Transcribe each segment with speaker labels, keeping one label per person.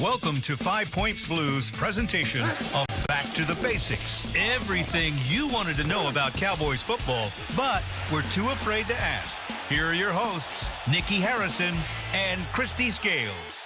Speaker 1: Welcome to 5 Points Blues presentation of Back to the Basics. Everything you wanted to know about Cowboys football, but were too afraid to ask. Here are your hosts, Nikki Harrison and Christy Scales.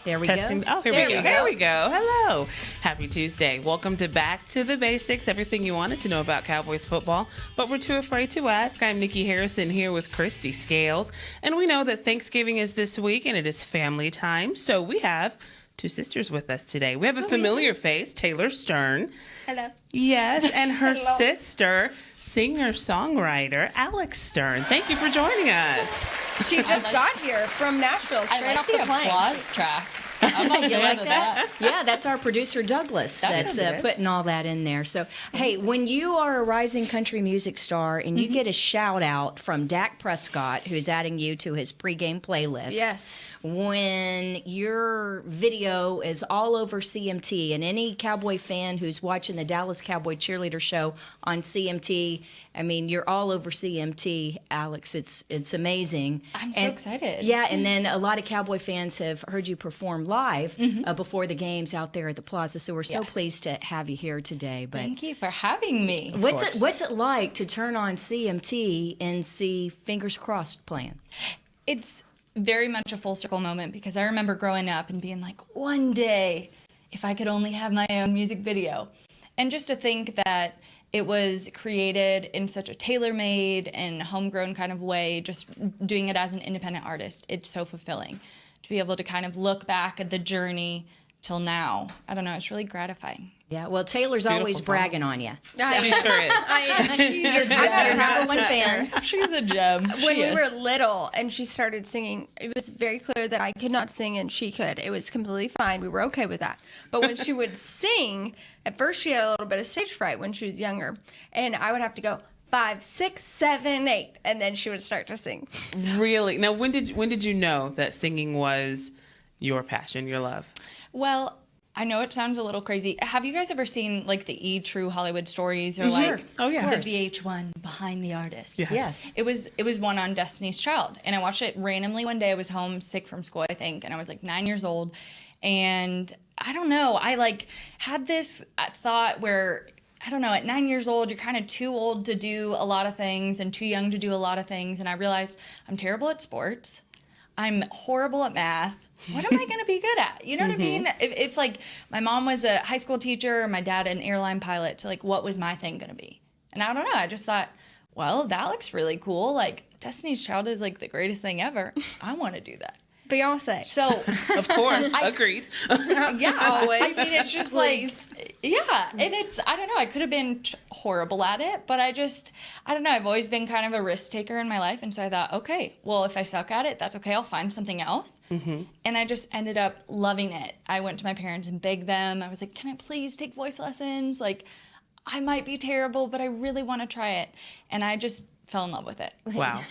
Speaker 2: There we
Speaker 3: Testing.
Speaker 2: go.
Speaker 3: Oh, here we go. There we go. Hello. Happy Tuesday. Welcome to Back to the Basics. Everything you wanted to know about Cowboys football, but we're too afraid to ask. I'm Nikki Harrison here with Christy Scales. And we know that Thanksgiving is this week and it is family time. So we have two sisters with us today. We have a familiar face, Taylor Stern.
Speaker 4: Hello.
Speaker 3: Yes, and her
Speaker 4: Hello.
Speaker 3: sister, singer-songwriter Alex Stern. Thank you for joining us.
Speaker 4: She just got here from Nashville, straight off the plane.
Speaker 5: Applause track. I'm a fan of that.
Speaker 2: Yeah, that's our producer Douglas that's putting all that in there. So, hey, when you are a rising country music star and you get a shout out from Dak Prescott, who's adding you to his pregame playlist.
Speaker 4: Yes.
Speaker 2: When your video is all over CMT, and any Cowboy fan who's watching the Dallas Cowboy cheerleader show on CMT, I mean, you're all over CMT, Alex. It's amazing.
Speaker 5: I'm so excited.
Speaker 2: Yeah, and then a lot of Cowboy fans have heard you perform live before the games out there at the Plaza. So we're so pleased to have you here today. But
Speaker 5: Thank you for having me.
Speaker 2: what's it like to turn on CMT and see Fingers Crossed playing?
Speaker 5: It's very much a full circle moment because I remember growing up and being like, one day, if I could only have my own music video. And just to think that it was created in such a tailor-made and homegrown kind of way, just doing it as an independent artist, it's so fulfilling to be able to kind of look back at the journey till now. I don't know, it's really gratifying.
Speaker 2: Yeah, well, Taylor's always
Speaker 3: song.
Speaker 2: bragging on you.
Speaker 3: She sure is.
Speaker 2: You're number one fan.
Speaker 5: She's a gem.
Speaker 4: When we were little and she started singing, it was very clear that I could not sing and she could. It was completely fine. We were okay with that. But when she would sing, at first she had a little bit of stage fright when she was younger. And I would have to go 5, 6, 7, 8, and then she would start to sing.
Speaker 3: Really? Now, when did you know that singing was your passion, your love?
Speaker 5: Well, I know it sounds a little crazy. Have you guys ever seen like the True Hollywood Stories or
Speaker 2: Sure.
Speaker 5: like
Speaker 3: Oh, yeah.
Speaker 5: the VH1 Behind the Artist?
Speaker 3: Yes.
Speaker 5: It was one on Destiny's Child, and I watched it randomly one day. I was home sick from school, I think, and I was like 9 years old, and I don't know. I like had this thought where, I don't know, at 9 years old, you're kind of too old to do a lot of things and too young to do a lot of things, and I realized I'm terrible at sports. I'm horrible at math. What am I going to be good at? You know what I mean? It's like my mom was a high school teacher, my dad an airline pilot. So like, what was my thing going to be? And I don't know. I just thought, well, that looks really cool. Like Destiny's Child is like the greatest thing ever. I want to do that.
Speaker 4: Beyonce.
Speaker 5: So
Speaker 3: Of course. Agreed.
Speaker 5: yeah,
Speaker 4: Always.
Speaker 5: I mean, it's just
Speaker 4: Please.
Speaker 5: like, yeah. And it's, I don't know, I could have been horrible at it, but I don't know, I've always been kind of a risk taker in my life. And so I thought, okay, well, if I suck at it, that's okay. I'll find something else. And I just ended up loving it. I went to my parents and begged them. I was like, can I please take voice lessons? Like, I might be terrible, but I really want to try it. And I just fell in love with it.
Speaker 3: Wow.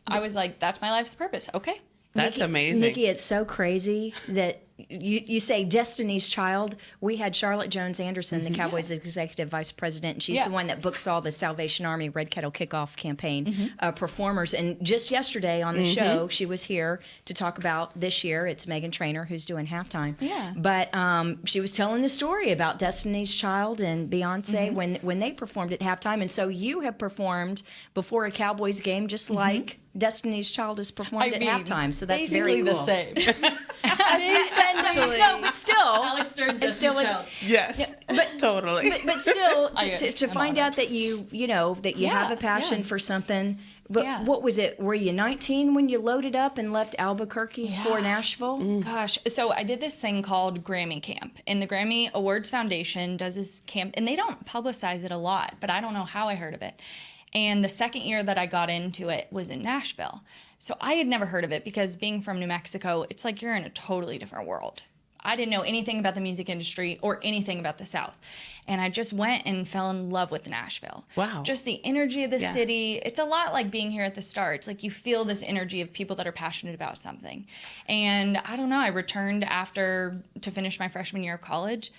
Speaker 5: I was like, that's my life's purpose. Okay.
Speaker 3: That's amazing.
Speaker 2: Nikki, it's so crazy that you say Destiny's Child. We had Charlotte Jones Anderson, the Cowboys executive vice president, and she's the one that books all the Salvation Army Red Kettle Kickoff campaign performers. And just yesterday on the show, she was here to talk about this year. It's Megan Trainor who's doing halftime.
Speaker 5: Yeah.
Speaker 2: But she was telling the story about Destiny's Child and Beyonce when they performed at halftime. And so you have performed before a Cowboys game, just like Destiny's Child is performed at halftime. So that's very cool.
Speaker 5: the same.
Speaker 4: Essentially.
Speaker 2: No, but still,
Speaker 5: Alex Stern,
Speaker 2: it's still
Speaker 5: Destiny's Child.
Speaker 3: Yes. Totally.
Speaker 2: but still,
Speaker 5: I-
Speaker 2: to
Speaker 5: I'm
Speaker 2: find
Speaker 5: honored.
Speaker 2: out that you know that you have a passion for something. But
Speaker 5: Yeah.
Speaker 2: what was it? Were you 19 when you loaded up and left Albuquerque for Nashville?
Speaker 5: Gosh, so I did this thing called Grammy Camp, and the Grammy Awards Foundation does this camp, and they don't publicize it a lot, but I don't know how I heard of it. And the second year that I got into it was in Nashville. So I had never heard of it because being from New Mexico, it's like you're in a totally different world. I didn't know anything about the music industry or anything about the South. And I just went and fell in love with Nashville.
Speaker 3: Wow.
Speaker 5: Just the energy of the city. It's a lot like being here at the Star. It's like you feel this energy of people that are passionate about something. And I don't know, I returned to finish my freshman year of college.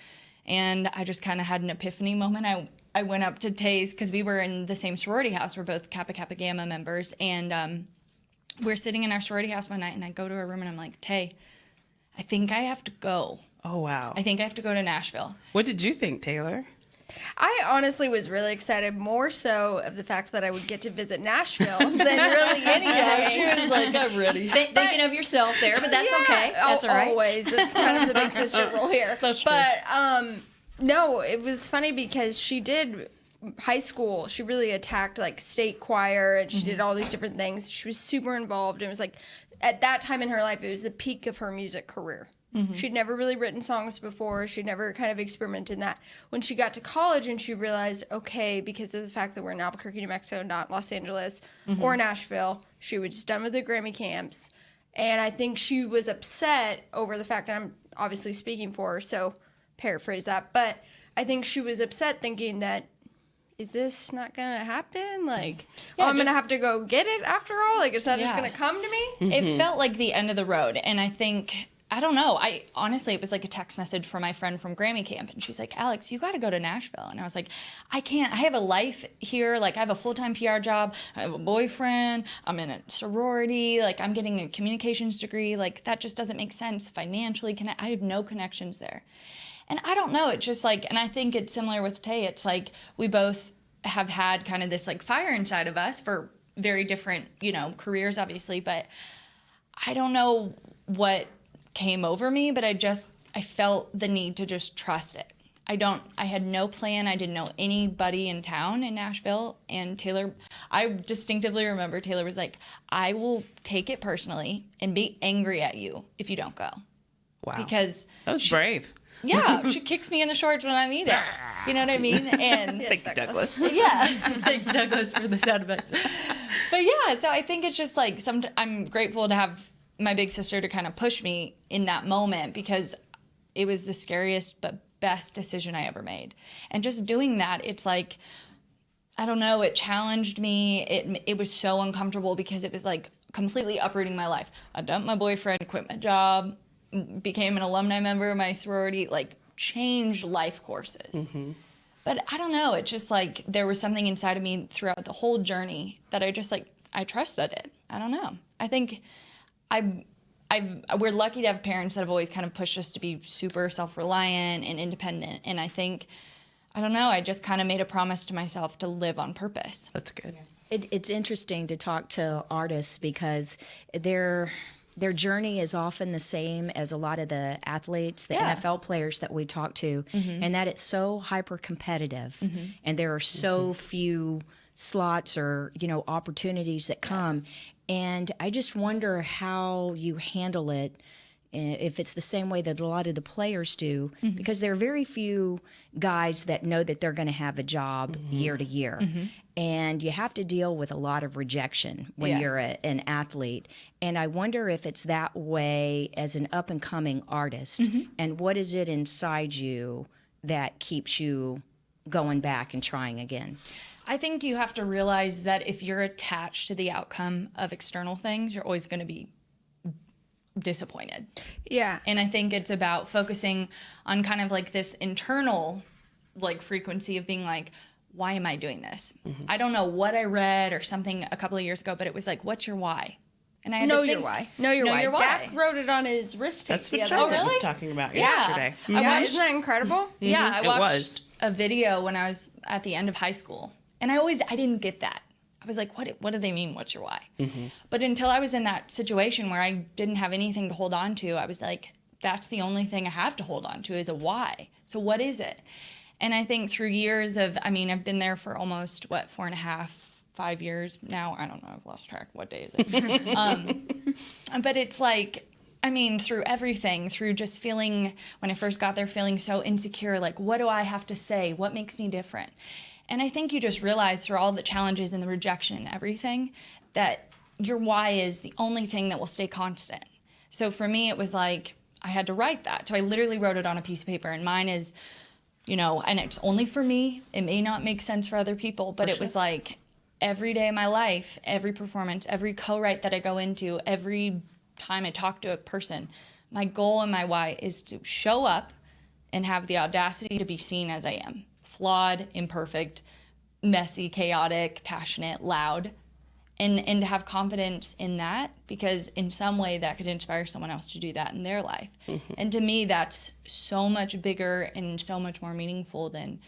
Speaker 5: And I just kind of had an epiphany moment. I went up to Taze because we were in the same sorority house. We're both Kappa Kappa Gamma members. And we're sitting in our sorority house one night, and I go to her room, and I'm like, Tay, I think I have to go.
Speaker 3: Oh, wow.
Speaker 5: I think I have to go to Nashville.
Speaker 3: What did you think, Taylor?
Speaker 4: I honestly was really excited, more so of the fact that I would get to visit Nashville than really anything.
Speaker 5: She was like, I'm ready.
Speaker 2: Thinking of yourself there, but that's okay. That's all right.
Speaker 4: Always. That's kind of the big sister role here.
Speaker 5: That's true.
Speaker 4: But no, it was funny because she did high school. She really attacked like state choir, and she did all these different things. She was super involved, and it was like at that time in her life, it was the peak of her music career. She'd never really written songs before. She'd never kind of experimented in that. When she got to college and she realized, okay, because of the fact that we're in Albuquerque, New Mexico, not Los Angeles or Nashville, she was just done with the Grammy camps. And I think she was upset over the fact that I'm obviously speaking for her, so paraphrase that. But I think she was upset thinking that, is this not going to happen? Like, I'm going to have to go get it after all? Like, it's not just going to come to me?
Speaker 5: It felt like the end of the road. And I think, I don't know. Honestly, it was like a text message from my friend from Grammy Camp. And she's like, Alex, you got to go to Nashville. And I was like, I can't. I have a life here. Like, I have a full-time PR job. I have a boyfriend. I'm in a sorority. Like, I'm getting a communications degree. Like, that just doesn't make sense financially. I have no connections there. And I don't know. It's just like, and I think it's similar with Tay. It's like we both have had kind of this like fire inside of us for very different, careers, obviously. But I don't know what came over me, but I felt the need to just trust it. I had no plan. I didn't know anybody in town in Nashville. And Taylor, I distinctively remember Taylor was like, I will take it personally and be angry at you if you don't go.
Speaker 3: Wow.
Speaker 5: Because
Speaker 3: that was brave.
Speaker 5: Yeah, she kicks me in the shorts when I need it. You know what I mean? And
Speaker 4: Yes,
Speaker 3: Thank you, Douglas.
Speaker 5: yeah, thanks Douglas for the sound effects. But yeah, so I think it's just like I'm grateful to have my big sister to kind of push me in that moment, because it was the scariest but best decision I ever made. And just doing that, it's like, I don't know, it challenged me. It was so uncomfortable because it was like completely uprooting my life. I dumped my boyfriend, quit my job, became an alumni member of my sorority, like changed life courses. But I don't know, it's just like there was something inside of me throughout the whole journey that I trusted it. I don't know. I think we're lucky to have parents that have always kind of pushed us to be super self-reliant and independent. And I think, I don't know, I just kind of made a promise to myself to live on purpose.
Speaker 3: That's good.
Speaker 2: It's interesting to talk to artists because their journey is often the same as a lot of the athletes, the NFL players that we talk to, and that it's so hyper competitive, and there are so few slots or opportunities that come. And I just wonder how you handle it, if it's the same way that a lot of the players do, because there are very few guys that know that they're going to have a job year to year. And you have to deal with a lot of rejection when you're an athlete. And I wonder if it's that way as an up-and-coming artist. And what is it inside you that keeps you going back and trying again?
Speaker 5: I think you have to realize that if you're attached to the outcome of external things, you're always going to be disappointed.
Speaker 4: Yeah.
Speaker 5: And I think it's about focusing on kind of like this internal like frequency of being like, why am I doing this? I don't know what I read or something a couple of years ago, but it was like, what's your why? And I had
Speaker 4: Know
Speaker 5: to think,
Speaker 4: your why. Know your why. Dak wrote it on his wrist tape
Speaker 3: That's
Speaker 4: the
Speaker 3: what
Speaker 4: other day.
Speaker 3: Charlotte was talking about yesterday.
Speaker 4: Yeah, isn't that incredible?
Speaker 5: Yeah, I
Speaker 3: It
Speaker 5: watched
Speaker 3: was.
Speaker 5: a video when I was at the end of high school. And I didn't get that. I was like, what do they mean, what's your why? But until I was in that situation where I didn't have anything to hold on to, I was like, that's the only thing I have to hold on to is a why. So what is it? And I think through years of, I've been there for almost, 4.5, 5 years now. I don't know, I've lost track. What day is it? But it's like, through everything, through just feeling, when I first got there, feeling so insecure, like, what do I have to say? What makes me different? And I think you just realize through all the challenges and the rejection and everything that your why is the only thing that will stay constant. So for me, it was like I had to write that. So I literally wrote it on a piece of paper, and mine is, and it's only for me. It may not make sense for other people, but it was like every day of my life, every performance, every co-write that I go into, every time I talk to a person, my goal and my why is to show up and have the audacity to be seen as I am. Flawed, imperfect, messy, chaotic, passionate, loud, and to have confidence in that, because in some way that could inspire someone else to do that in their life. And to me, that's so much bigger and so much more meaningful than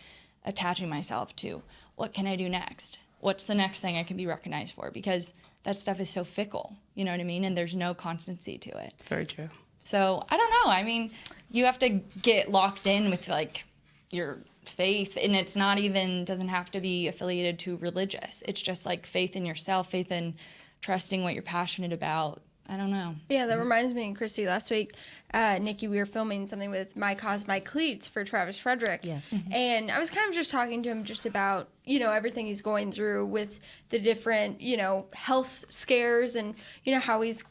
Speaker 5: attaching myself to what can I do next? What's the next thing I can be recognized for? Because that stuff is so fickle, you know what I mean? And there's no constancy to it.
Speaker 3: Very true.
Speaker 5: So I don't know. I mean, you have to get locked in with like your faith, and it's not even, doesn't have to be affiliated to religious. It's just like faith in yourself, faith in trusting what you're passionate about. I don't know.
Speaker 4: Yeah, that reminds me, Christy, last week, Nikki, we were filming something with My Cause, My Cleats for Travis Frederick.
Speaker 2: Yes.
Speaker 4: And I was kind of just talking to him just about, you know, everything he's going through with the different, you know, health scares and, you know, how he's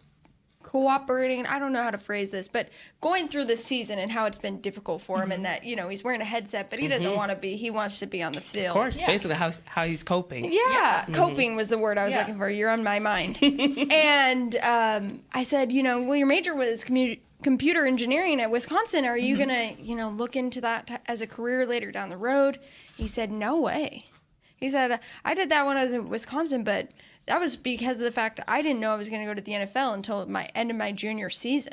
Speaker 4: cooperating. I don't know how to phrase this, but going through this season and how it's been difficult for him, and that, you know, he's wearing a headset, but he doesn't want to be. He wants to be on the field.
Speaker 3: Of course, basically how he's coping.
Speaker 4: Yeah, coping was the word I was looking for. You're on my mind. And I said, you know, well, your major was computer engineering at Wisconsin. Are you going to, you know, look into that as a career later down the road? He said, no way. He said, I did that when I was in Wisconsin, but that was because of the fact I didn't know I was going to go to the NFL until my end of my junior season.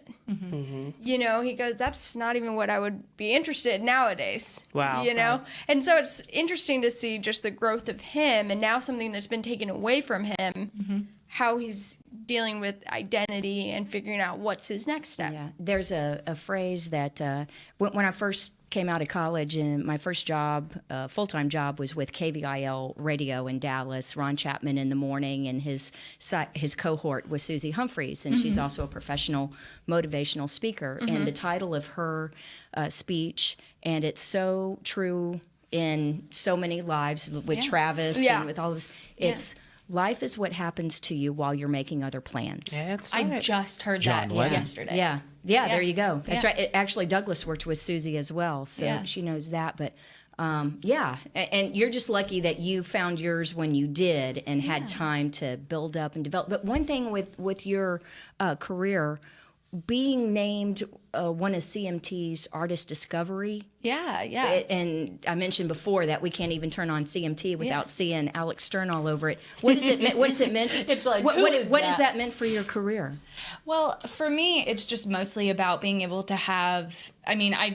Speaker 4: You know, he goes, that's not even what I would be interested in nowadays.
Speaker 3: Wow.
Speaker 4: You know? And so it's interesting to see just the growth of him, and now something that's been taken away from him, how he's dealing with identity and figuring out what's his next step.
Speaker 2: Yeah, there's a phrase that when I first came out of college, and my first job, full-time job, was with KVIL Radio in Dallas. Ron Chapman in the morning, and his cohort was Susie Humphreys, and she's also a professional motivational speaker. And the title of her speech, and it's so true in so many lives with Travis and with all of us, it's life is what happens to you while you're making other plans.
Speaker 3: Yeah, that's
Speaker 5: I
Speaker 3: right.
Speaker 5: just heard
Speaker 3: John
Speaker 5: that
Speaker 3: Lennon.
Speaker 5: yesterday.
Speaker 2: Yeah, there you go. That's right. Actually, Douglas worked with Susie as well, so she knows that. But and you're just lucky that you found yours when you did and had time to build up and develop. But one thing with your career, being named one of CMT's Artist Discovery. And I mentioned before that we can't even turn on CMT without seeing Alex Stern all over it. What does it mean? What does it mean?
Speaker 5: It's like,
Speaker 2: what
Speaker 5: that?
Speaker 2: has that meant for your career?
Speaker 5: Well, for me, it's just mostly about being able to have, I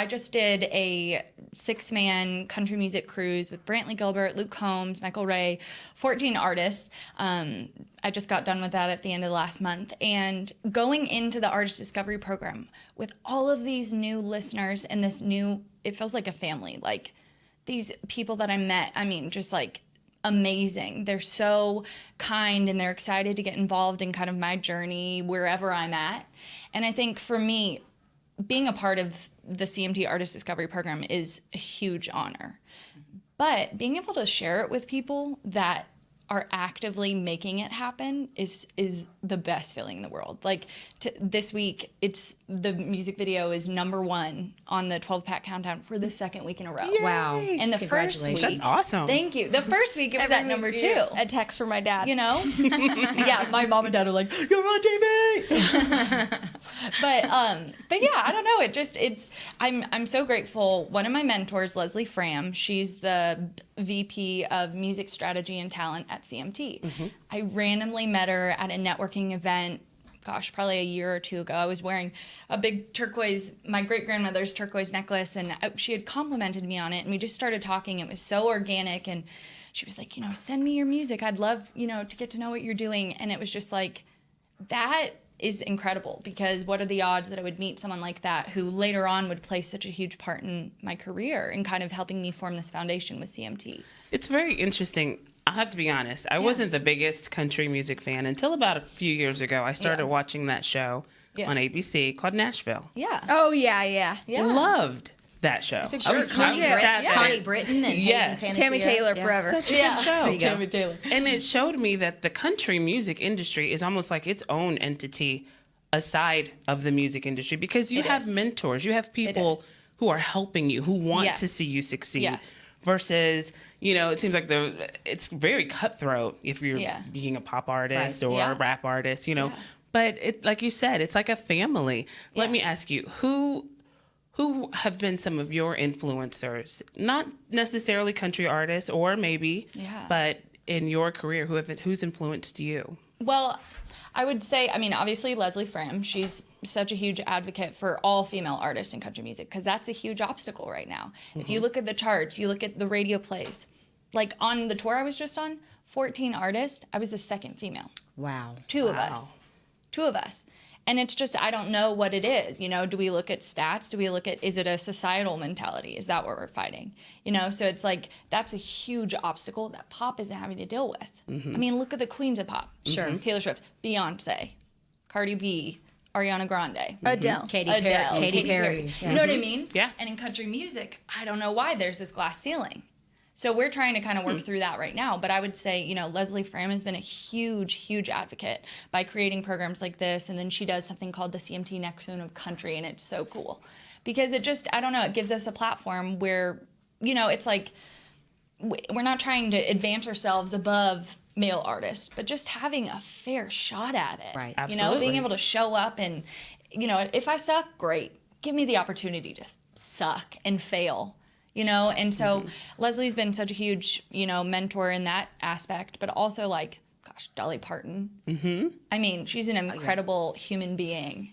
Speaker 5: just did a 6-man country music cruise with Brantley Gilbert, Luke Combs, Michael Ray, 14 artists. I just got done with that at the end of last month. And going into the Artist Discovery Program with all of these new listeners and this new, it feels like a family. Like these people that I met, just like amazing. They're so kind and they're excited to get involved in kind of my journey wherever I'm at. And I think for me, being a part of the CMT Artist Discovery Program is a huge honor. But being able to share it with people that are actively making it happen is the best feeling in the world. Like this week, the music video is #1 on the 12-pack countdown for the second week in a row.
Speaker 3: Yay.
Speaker 2: Wow.
Speaker 5: And the first week,
Speaker 3: That's awesome.
Speaker 5: Thank you. The first week it was at #2.
Speaker 4: A text from my dad.
Speaker 5: You know? Yeah, my mom and dad are like, "You're on TV." But yeah, I don't know. I'm so grateful. One of my mentors, Leslie Fram, she's the VP of Music Strategy and Talent at CMT. I randomly met her at a networking event, probably a year or two ago. I was wearing a big my great-grandmother's turquoise necklace, and she had complimented me on it, and we just started talking. It was so organic, and she was like, send me your music. I'd love, to get to know what you're doing. And it was just like, that is incredible, because what are the odds that I would meet someone like that who later on would play such a huge part in my career and kind of helping me form this foundation with CMT.
Speaker 3: It's very interesting. I'll have to be honest. I wasn't the biggest country music fan until about a few years ago. I started watching that show on ABC called Nashville.
Speaker 5: Yeah.
Speaker 4: Oh, yeah.
Speaker 3: Loved that show.
Speaker 5: It's a great
Speaker 2: Connie Britton and
Speaker 3: Yes.
Speaker 2: Hayden
Speaker 4: Tammy Taylor
Speaker 2: Yeah.
Speaker 4: forever.
Speaker 3: Such a good show.
Speaker 2: There you go.
Speaker 5: Tammy Taylor.
Speaker 3: And it showed me that the country music industry is almost like its own entity aside of the music industry, because you have mentors, you have people who are helping you, who want to see you succeed.
Speaker 5: Yes.
Speaker 3: Versus, it seems like it's very cutthroat if you're being a pop artist or a rap artist, But it, like you said, it's like a family. Let me ask you, who have been some of your influencers? Not necessarily country artists, or maybe, but in your career? Who's influenced you?
Speaker 5: Well, I would say, I mean, obviously Leslie Fram, she's such a huge advocate for all female artists in country music because that's a huge obstacle right now. If you look at the charts, you look at the radio plays, like on the tour I was just on, 14 artists, I was the second female.
Speaker 2: Wow.
Speaker 5: Two of us. And it's just, I don't know what it is. You know, do we look at stats? Do we look at, is it a societal mentality? Is that what we're fighting? You know, so it's like, that's a huge obstacle that pop isn't having to deal with. I mean, look at the queens of pop.
Speaker 2: Sure.
Speaker 5: Taylor Swift, Beyonce, Cardi B, Ariana Grande.
Speaker 4: Adele.
Speaker 2: Katy Perry.
Speaker 5: You know what I mean?
Speaker 3: Yeah.
Speaker 5: And in country music, I don't know why there's this glass ceiling. So we're trying to kind of work through that right now. But I would say, you know, Leslie Fram has been a huge, huge advocate by creating programs like this. And then she does something called the CMT Next Zone of Country. And it's so cool because it just, I don't know, it gives us a platform where, you know, it's like we're not trying to advance ourselves above male artists, but just having a fair shot at it.
Speaker 2: Right.
Speaker 5: You know,
Speaker 3: Absolutely.
Speaker 5: being able to show up and, you know, if I suck, great. Give me the opportunity to suck and fail. You know, and so Leslie's been such a huge, you know, mentor in that aspect, but also like, gosh, Dolly Parton. I mean, she's an incredible human being.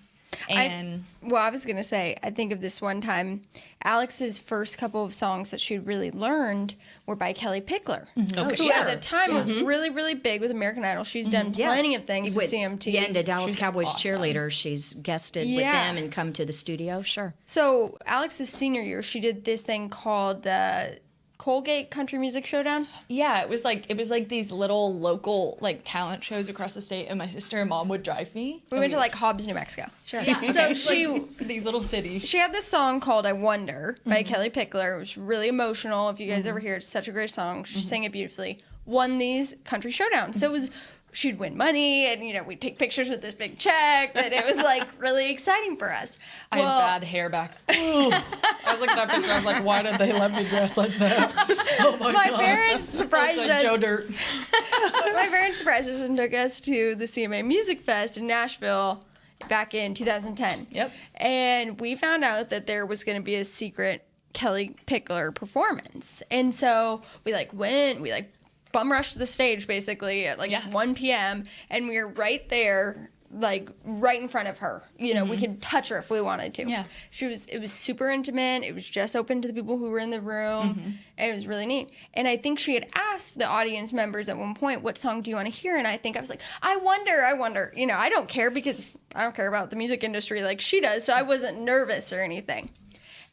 Speaker 5: And
Speaker 4: I was going to say, I think of this one time, Alex's first couple of songs that she'd really learned were by Kelly Pickler, who at the time was really, really big with American Idol. She's done plenty of things with CMT.
Speaker 2: Yeah, and the Dallas
Speaker 5: She's
Speaker 2: Cowboys
Speaker 5: awesome.
Speaker 2: cheerleader. She's guested with them and come to the studio. Sure.
Speaker 4: So Alex's senior year, she did this thing called the Colgate Country Music Showdown.
Speaker 5: yeah, it was like these little local like talent shows across the state, and my sister and mom would drive me.
Speaker 4: We went to like Hobbs, New Mexico.
Speaker 2: Sure.
Speaker 5: Yeah,
Speaker 4: So she
Speaker 5: these little cities.
Speaker 4: she had this song called I Wonder by Kelly Pickler. It was really emotional. If you guys ever hear it, it's such a great song. She sang it beautifully. Won these country showdowns. So it was, she'd win money and, you know, we'd take pictures with this big check. And it was like really exciting for us.
Speaker 5: I had bad hair back. I was looking at pictures. I was like, why did they let me dress like that? Oh my God.
Speaker 4: Parents surprised
Speaker 5: Like Joe
Speaker 4: us.
Speaker 5: Dirt.
Speaker 4: My parents surprised us and took us to the CMA Music Fest in Nashville back in 2010.
Speaker 5: Yep.
Speaker 4: And we found out that there was going to be a secret Kelly Pickler performance. And so we went, bum rushed to the stage basically at 1 p.m. and we were right there, right in front of her. You know, we could touch her if we wanted to.
Speaker 5: Yeah.
Speaker 4: It was super intimate. It was just open to the people who were in the room. And it was really neat. And I think she had asked the audience members at one point, what song do you want to hear? And I think I was like, I wonder. You know, I don't care because I don't care about the music industry like she does. So I wasn't nervous or anything.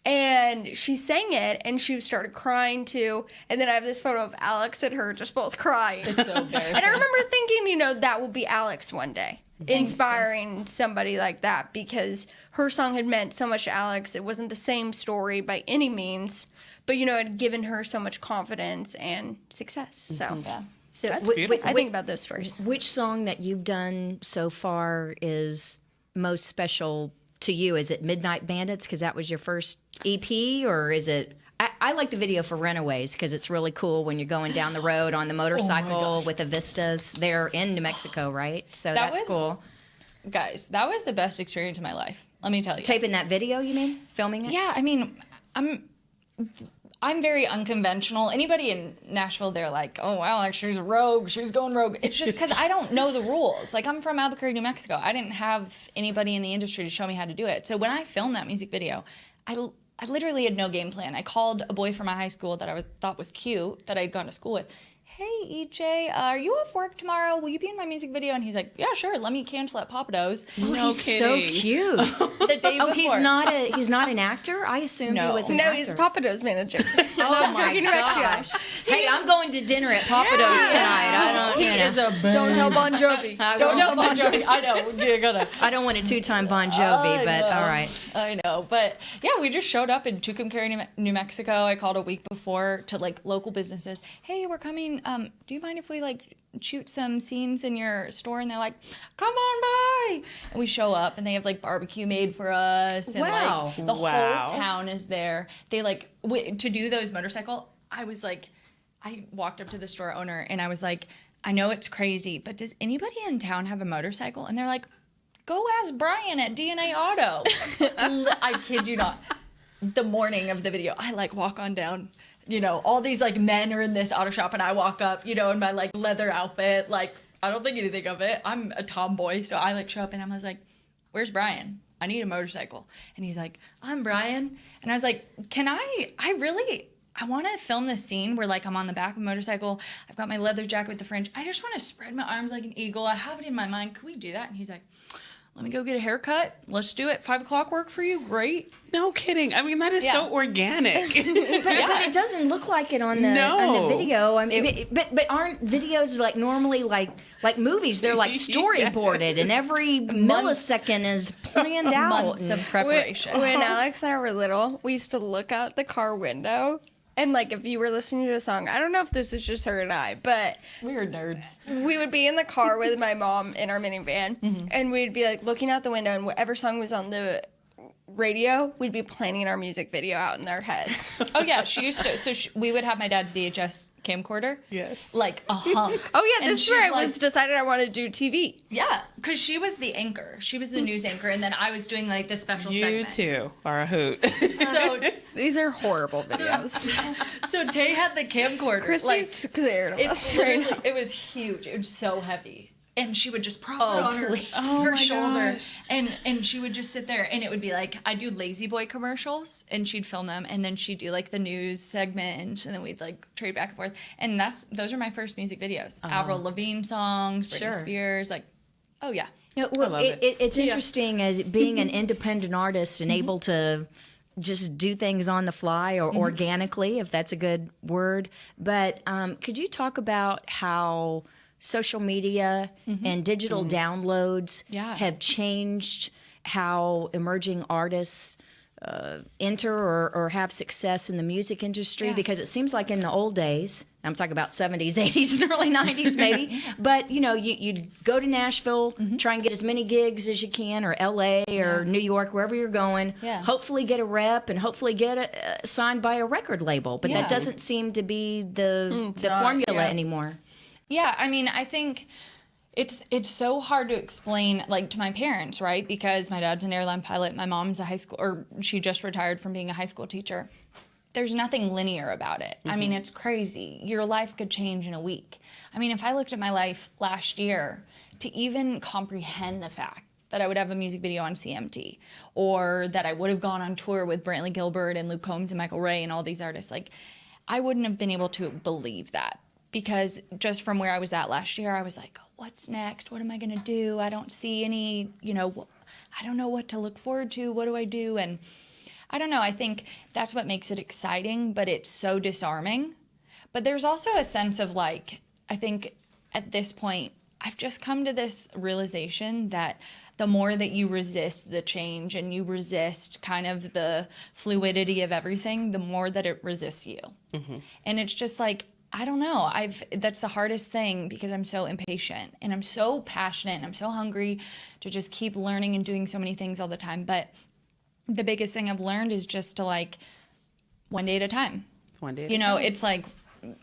Speaker 4: And she sang it, and she started crying too. And then I have this photo of Alex and her just both crying.
Speaker 5: It's so embarrassing.
Speaker 4: And I remember thinking, you know, that will be Alex one day, inspiring somebody like that, because her song had meant so much to Alex. It wasn't the same story by any means, but, you know, it had given her so much confidence and success. So
Speaker 5: Yeah.
Speaker 2: So
Speaker 3: That's beautiful.
Speaker 4: I think about those stories.
Speaker 2: Which song that you've done so far is most special to you? Is it Midnight Bandits because that was your first EP, or is it? I like the video for Runaways because it's really cool when you're going down the road on the motorcycle with the vistas. They're in New Mexico, right? So that's cool.
Speaker 5: Guys, that was the best experience of my life. Let me tell you.
Speaker 2: Taping that video, you mean? Filming it?
Speaker 5: Yeah, I mean, I'm very unconventional. Anybody in Nashville, they're like, oh, wow, like she's rogue. She's going rogue. It's just because I don't know the rules. Like, I'm from Albuquerque, New Mexico. I didn't have anybody in the industry to show me how to do it. So when I filmed that music video, I literally had no game plan. I called a boy from my high school that I thought was cute, that I'd gone to school with. Hey, EJ, are you off work tomorrow? Will you be in my music video? And he's like, yeah, sure. Let me cancel at Papados.
Speaker 2: Oh,
Speaker 3: No
Speaker 2: he's so
Speaker 3: kidding.
Speaker 2: cute.
Speaker 5: The day before.
Speaker 2: Oh, he's not an actor? I assumed he
Speaker 5: No.
Speaker 2: was an
Speaker 4: No,
Speaker 2: actor.
Speaker 4: he's Papados manager.
Speaker 2: Oh my
Speaker 4: New Mexico.
Speaker 2: gosh! Hey, I'm going to dinner at Papados tonight. I don't.
Speaker 5: He
Speaker 2: You know.
Speaker 5: is a
Speaker 4: Don't tell Bon Jovi.
Speaker 5: Don't tell Bon Jovi. I know. You're gonna.
Speaker 2: I don't want a two-time Bon Jovi, but all right.
Speaker 5: I know. But yeah, we just showed up in Tucumcari, New Mexico. I called a week before to like local businesses. Hey, we're coming. Do you mind if we like shoot some scenes in your store? And they're like, come on by. And we show up and they have like barbecue made for us. And
Speaker 2: Wow.
Speaker 5: like the
Speaker 3: Wow.
Speaker 5: whole town is there. They like, to do those motorcycle, I was like, I walked up to the store owner and I was like, I know it's crazy, but does anybody in town have a motorcycle? And they're like, go ask Brian at DNA Auto. I kid you not. The morning of the video, I like walk on down all these like men are in this auto shop and I walk up, in my like leather outfit. Like, I don't think anything of it. I'm a tomboy. So I like show up and I was like, where's Brian? I need a motorcycle. And he's like, I'm Brian. And I was like, I want to film this scene where like I'm on the back of a motorcycle. I've got my leather jacket with the fringe. I just want to spread my arms like an eagle. I have it in my mind. Could we do that? And he's like, let me go get a haircut. Let's do it. 5 o'clock work for you? Great.
Speaker 3: No kidding. I mean, that is so organic.
Speaker 2: But it doesn't look like it on the video. I mean, but aren't videos like normally like movies? They're like storyboarded, and every millisecond is planned out.
Speaker 5: Months of preparation.
Speaker 4: When Alex and I were little, we used to look out the car window. And, like, if you were listening to a song, I don't know if this is just her and I, but...
Speaker 5: We were nerds.
Speaker 4: We would be in the car with my mom in our minivan, and we'd be, like, looking out the window, and whatever song was on the radio, we'd be planning our music video out in our heads.
Speaker 5: Oh, yeah, she used to. So we would have my dad's VHS camcorder.
Speaker 3: Yes.
Speaker 5: Like a hunk.
Speaker 4: Oh, yeah, this is where I was decided I wanted to do TV.
Speaker 5: Yeah, because she was the anchor. She was the news anchor, and then I was doing, like, the special
Speaker 3: You
Speaker 5: segments.
Speaker 3: too are a hoot.
Speaker 5: So
Speaker 4: These are horrible videos.
Speaker 5: So Tay had the camcorder.
Speaker 4: Christy's scared of us right now.
Speaker 5: It was huge. It was so heavy. And she would just prop it on her
Speaker 3: my
Speaker 5: shoulder.
Speaker 3: gosh.
Speaker 5: And she would just sit there. And it would be like, I'd do Lazy Boy commercials. And she'd film them. And then she'd do like the news segment. And then we'd like trade back and forth. And those are my first music videos. Avril Lavigne songs, Britney Spears. Like, oh yeah.
Speaker 2: Well, it's interesting as being an independent artist and able to just do things on the fly or organically, if that's a good word. But could you talk about how social media and digital downloads have changed how emerging artists enter or have success in the music industry? Because it seems like in the old days, I'm talking about 70s, 80s, and early 90s maybe, but you'd go to Nashville, try and get as many gigs as you can, or LA or New York, wherever you're going, hopefully get a rep and hopefully get signed by a record label. But that doesn't seem to be the formula anymore.
Speaker 5: Yeah, I mean, I think it's so hard to explain, like, to my parents, right? Because my dad's an airline pilot, my mom's she just retired from being a high school teacher. There's nothing linear about it. I mean, it's crazy. Your life could change in a week. I mean, if I looked at my life last year, to even comprehend the fact that I would have a music video on CMT, or that I would have gone on tour with Brantley Gilbert and Luke Combs and Michael Ray and all these artists, like, I wouldn't have been able to believe that. Because just from where I was at last year, I was like, what's next? What am I going to do? I don't see any, I don't know what to look forward to. What do I do? And I don't know. I think that's what makes it exciting, but it's so disarming. But there's also a sense of like, I think at this point, I've just come to this realization that the more that you resist the change and you resist kind of the fluidity of everything, the more that it resists you. And it's just like, I don't know. That's the hardest thing because I'm so impatient and I'm so passionate and I'm so hungry to just keep learning and doing so many things all the time. But the biggest thing I've learned is just to like one day at a time.
Speaker 3: One day at a time.
Speaker 5: It's like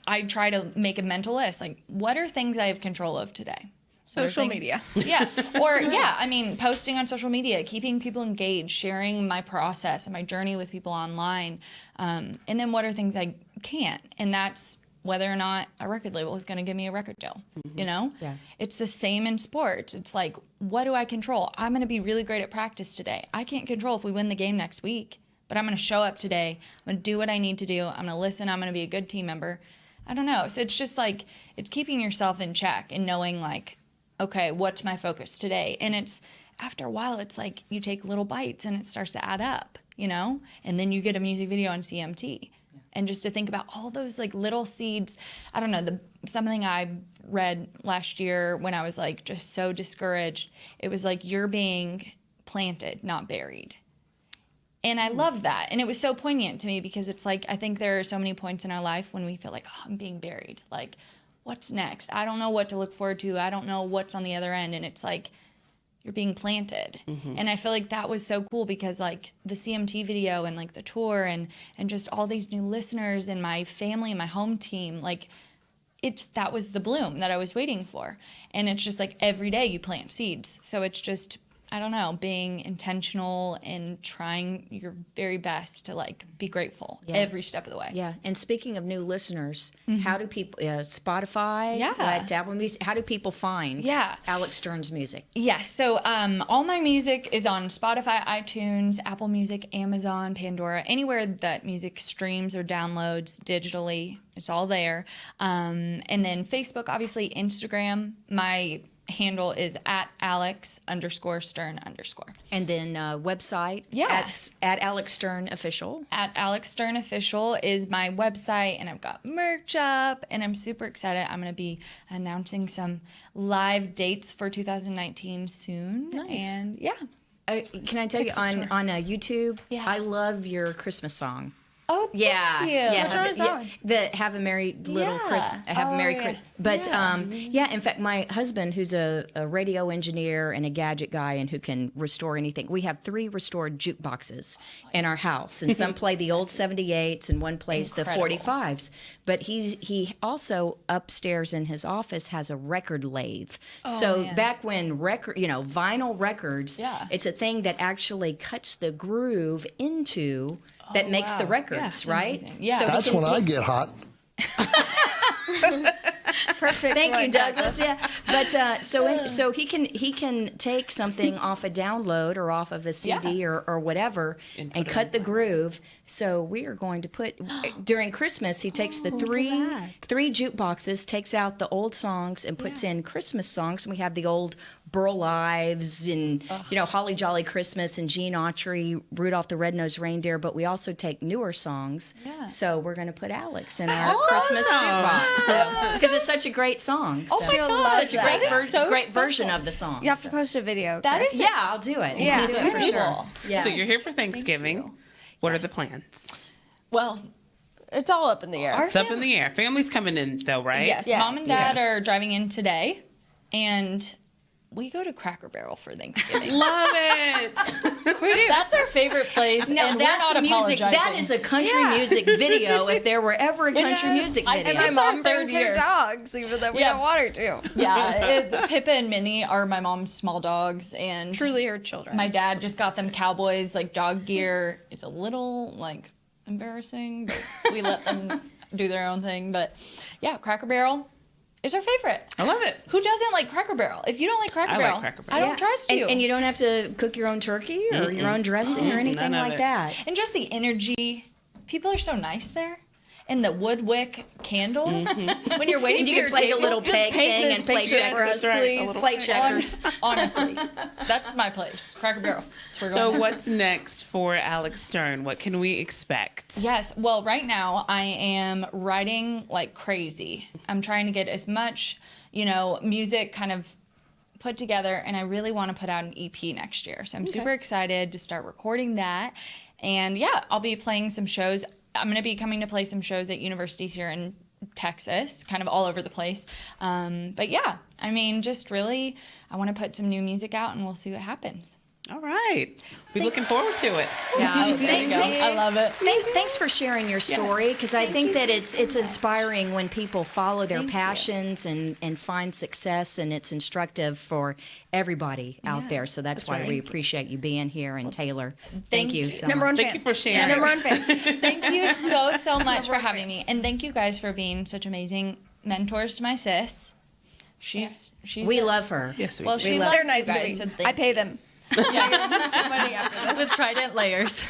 Speaker 5: I try to make a mental list. Like, what are things I have control of today?
Speaker 4: Social media.
Speaker 5: Yeah. Or, I mean, posting on social media, keeping people engaged, sharing my process and my journey with people online. And then what are things I can't? And that's whether or not a record label is going to give me a record deal, Yeah. It's the same in sports. It's like, what do I control? I'm going to be really great at practice today. I can't control if we win the game next week, but I'm going to show up today. I'm going to do what I need to do. I'm going to listen. I'm going to be a good team member. I don't know. So it's just like, it's keeping yourself in check and knowing like, okay, what's my focus today? And it's, after a while, it's like you take little bites and it starts to add up, and then you get a music video on CMT. And just to think about all those like little seeds, I don't know, something I read last year when I was like just so discouraged, it was like you're being planted, not buried. And I love that. And it was so poignant to me because it's like, I think there are so many points in our life when we feel like, oh, I'm being buried. Like, what's next? I don't know what to look forward to. I don't know what's on the other end. And it's like, you're being planted. And I feel like that was so cool because like the CMT video and like the tour and just all these new listeners and my family and my home team, like that was the bloom that I was waiting for. And it's just like every day you plant seeds. So it's just I don't know, being intentional and trying your very best to like be grateful every step of the way.
Speaker 2: Yeah. And speaking of new listeners, how do people, Spotify, Apple Music, how do people find Alex Stern's music?
Speaker 5: Yes. So all my music is on Spotify, iTunes, Apple Music, Amazon, Pandora, anywhere that music streams or downloads digitally. It's all there. And then Facebook, obviously, Instagram. My handle is at @Alex_Stern_.
Speaker 2: And then website at Alex Stern Official.
Speaker 5: At Alex Stern Official is my website, and I've got merch up, and I'm super excited. I'm going to be announcing some live dates for 2019 soon.
Speaker 2: Nice.
Speaker 5: And
Speaker 2: can I tell you, on YouTube,
Speaker 5: Yeah.
Speaker 2: I love your Christmas song.
Speaker 5: Oh, thank you.
Speaker 2: Have a merry little Christmas. Have a merry Christmas. But in fact, my husband, who's a radio engineer and a gadget guy, and who can restore anything, we have 3 restored jukeboxes in our house, and some play the old 78s, and one plays the 45s. But he also upstairs in his office has a record lathe. Back when vinyl records, it's a thing that actually cuts the groove into. That makes the records, right?
Speaker 5: Amazing. Yeah.
Speaker 2: So
Speaker 6: That's when I get hot.
Speaker 4: Perfect.
Speaker 2: Thank you,
Speaker 4: one,
Speaker 2: Douglas. Yeah, but so he can take something off a download or off of a CD or whatever and cut the groove. So we are going to put during Christmas. He takes the three jukeboxes, takes out the old songs, and puts in Christmas songs. And we have the old Burl Ives and Holly Jolly Christmas and Gene Autry, Rudolph the Red-Nosed Reindeer. But we also take newer songs. Yeah. So we're going to put Alex in our Christmas jukebox because it's such a great song.
Speaker 4: Oh my God,
Speaker 2: such a great version of the song.
Speaker 4: You have to post a video.
Speaker 5: That
Speaker 4: Chris.
Speaker 5: is
Speaker 2: I'll do it.
Speaker 4: Yeah.
Speaker 2: I'll do it for sure. Yeah.
Speaker 3: So you're here for Thanksgiving. What are the plans?
Speaker 5: Well,
Speaker 4: It's all up in the air.
Speaker 3: It's up in the air. Family's coming in, though, right?
Speaker 5: yes,
Speaker 4: Yeah.
Speaker 5: Mom and Dad are driving in today, and we go to Cracker Barrel for Thanksgiving.
Speaker 3: Love it.
Speaker 4: We do.
Speaker 5: That's our favorite place,
Speaker 2: No,
Speaker 5: and they're
Speaker 2: that's
Speaker 5: not
Speaker 2: music.
Speaker 5: apologizing.
Speaker 2: That is a country music video. If there were ever a country music video,
Speaker 4: And my
Speaker 5: It's
Speaker 4: mom
Speaker 5: our
Speaker 4: brings
Speaker 5: third
Speaker 4: her
Speaker 5: year.
Speaker 4: dogs, even though we
Speaker 5: Yeah.
Speaker 4: don't want her to.
Speaker 5: Pippa and Minnie are my mom's small dogs, and
Speaker 4: Truly her children.
Speaker 5: my dad just got them Cowboys dog gear. It's a little embarrassing, but we let them do their own thing. But yeah, Cracker Barrel is our favorite.
Speaker 3: I love it.
Speaker 5: Who doesn't like Cracker Barrel? If you don't like Cracker
Speaker 3: I like
Speaker 5: Barrel,
Speaker 3: Cracker Barrel.
Speaker 5: I don't
Speaker 2: Yeah.
Speaker 5: trust you.
Speaker 2: And you don't have to cook your own turkey or your own dressing or anything
Speaker 3: None of
Speaker 2: like
Speaker 3: it.
Speaker 2: that.
Speaker 5: And just the energy. People are so nice there. And the wood wick candles. When you're waiting
Speaker 2: And
Speaker 5: for
Speaker 2: you
Speaker 5: your
Speaker 2: can play the
Speaker 5: table.
Speaker 2: little
Speaker 4: Just
Speaker 2: peg
Speaker 4: paint
Speaker 2: thing
Speaker 4: this
Speaker 2: and play
Speaker 4: picture for
Speaker 2: checkers.
Speaker 4: us, please.
Speaker 3: A little
Speaker 2: Play checkers.
Speaker 5: Honestly, that's my place. Cracker Barrel. That's where we're
Speaker 3: So
Speaker 5: going.
Speaker 3: what's next for Alex Stern? What can we expect?
Speaker 5: Yes. Well, right now I am writing like crazy. I'm trying to get as much, music kind of put together, and I really want to put out an EP next year. So I'm super excited to start recording that. And I'll be playing some shows. I'm going to be coming to play some shows at universities here in Texas, kind of all over the place. But just really, I want to put some new music out, and we'll see what happens.
Speaker 3: All right. Be looking forward to it.
Speaker 2: Yeah, thank you.
Speaker 5: I love it.
Speaker 2: Thanks for sharing your story, because I think that it's inspiring when people follow their passions and find success, and it's instructive for everybody out there. So that's why we appreciate you being here. And Taylor, thank you so
Speaker 4: Number
Speaker 2: much.
Speaker 4: one
Speaker 3: Thank
Speaker 4: fan.
Speaker 3: you for sharing.
Speaker 4: Number one fan.
Speaker 5: Thank you so much for having me, and thank you guys for being such amazing mentors to my sis. She's
Speaker 2: We love her.
Speaker 3: Yes, we
Speaker 5: well,
Speaker 3: do.
Speaker 5: she
Speaker 2: love
Speaker 5: loves
Speaker 4: They're nice
Speaker 5: you
Speaker 4: to
Speaker 5: guys.
Speaker 4: me.
Speaker 5: So
Speaker 4: I pay them. Money after this.
Speaker 5: with trident layers.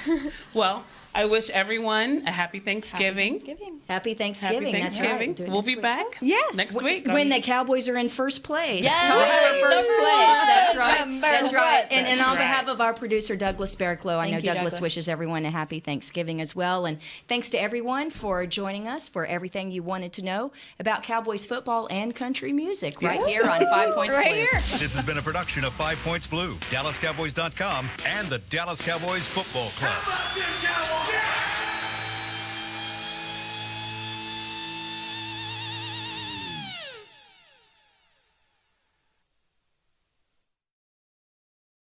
Speaker 3: Well, I wish everyone a happy Thanksgiving.
Speaker 2: Happy Thanksgiving.
Speaker 3: Happy
Speaker 2: That's
Speaker 3: Thanksgiving.
Speaker 2: right. Do it
Speaker 3: We'll
Speaker 2: next
Speaker 3: be
Speaker 2: week.
Speaker 3: back
Speaker 4: Yes.
Speaker 3: next week.
Speaker 2: When the Cowboys are in first place.
Speaker 5: Yes.
Speaker 2: Time for first place. That's right.
Speaker 4: Number
Speaker 2: That's right.
Speaker 4: one.
Speaker 2: And
Speaker 3: That's
Speaker 2: on behalf
Speaker 3: right.
Speaker 2: of our producer, Douglas Barraclough, I know
Speaker 5: Thank you,
Speaker 2: Douglas
Speaker 5: Douglas.
Speaker 2: wishes everyone a happy Thanksgiving as well. And thanks to everyone for joining us for everything you wanted to know about Cowboys football and country music right here on 5 Points
Speaker 4: Right
Speaker 2: Blue.
Speaker 4: here.
Speaker 1: This has been a production of 5 Points Blue, DallasCowboys.com, and the Dallas Cowboys Football Club.
Speaker 7: How about them Cowboys?